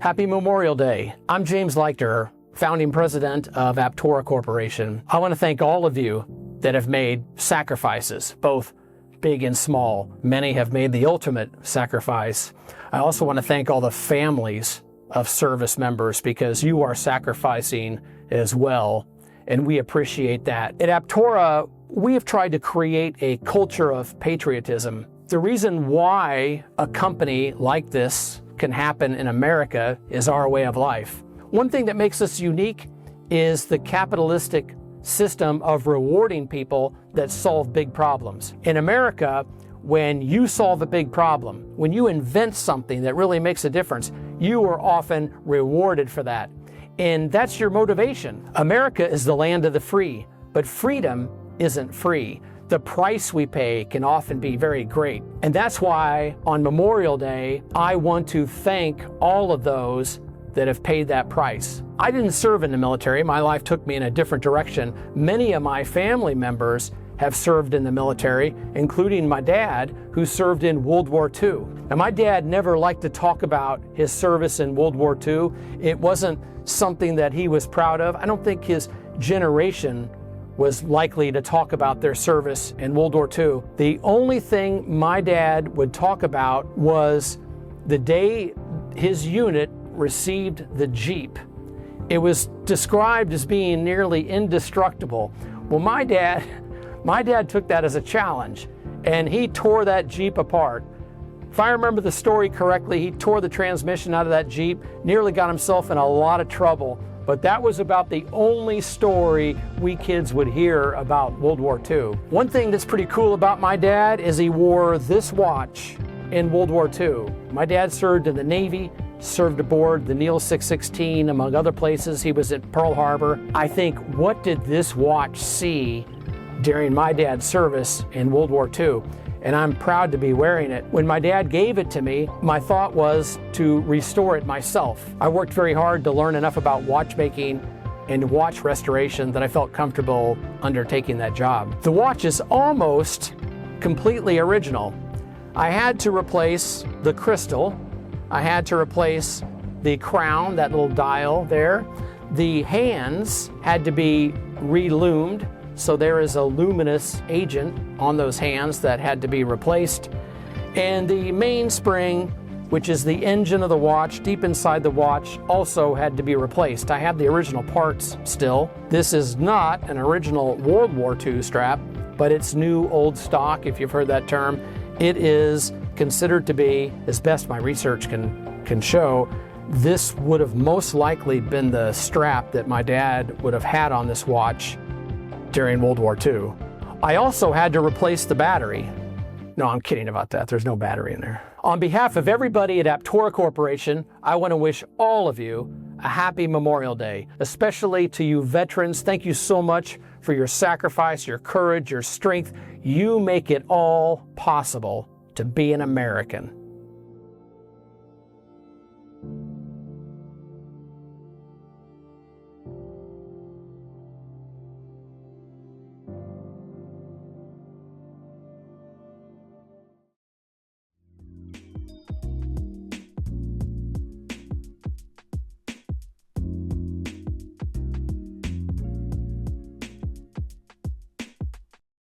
Happy Memorial Day. I'm James Leichter, founding president of Aptora Corporation. I want to thank all of you that have made sacrifices, both big and small. Many have made the ultimate sacrifice. I also want to thank all the families of service members because you are sacrificing as well, and we appreciate that. At Aptora, we have tried to create a culture of patriotism. The reason why a company like this can happen in America is our way of life. One thing that makes us unique is the capitalistic system of rewarding people that solve big problems. In America, when you solve a big problem, when you invent something that really makes a difference, you are often rewarded for that. And that's your motivation. America is the land of the free, but freedom isn't free. The price we pay can often be very great. And that's why on Memorial Day, I want to thank all of those that have paid that price. I didn't serve in the military. My life took me in a different direction. Many of my family members have served in the military, including my dad, who served in World War II. Now, my dad never liked to talk about his service in World War II. It wasn't something that he was proud of. I don't think his generation was likely to talk about their service in World War II. The only thing my dad would talk about was the day his unit received the Jeep. It was described as being nearly indestructible. Well, my dad took that as a challenge, and he tore that Jeep apart. If I remember the story correctly, he tore the transmission out of that Jeep, nearly got himself in a lot of trouble. But that was about the only story we kids would hear about World War II. One thing that's pretty cool about my dad is he wore this watch in World War II. My dad served in the Navy, served aboard the Neil 616, among other places. He was at Pearl Harbor. I think, what did this watch see during my dad's service in World War II? And I'm proud to be wearing it. When my dad gave it to me, my thought was to restore it myself. I worked very hard to learn enough about watchmaking and watch restoration that I felt comfortable undertaking that job. The watch is almost completely original. I had to replace the crystal. I had to replace the crown, that little dial there. The hands had to be reloomed. So there is a luminous agent on those hands that had to be replaced. And the mainspring, which is the engine of the watch, deep inside the watch, also had to be replaced. I have the original parts still. This is not an original World War II strap, but it's new old stock, if you've heard that term. It is considered to be, as best my research can show, this would have most likely been the strap that my dad would have had on this watch during World War II. I also had to replace the battery. No, I'm kidding about that. There's no battery in there. On behalf of everybody at Aptora Corporation, I want to wish all of you a happy Memorial Day, especially to you veterans. Thank you so much for your sacrifice, your courage, your strength. You make it all possible to be an American.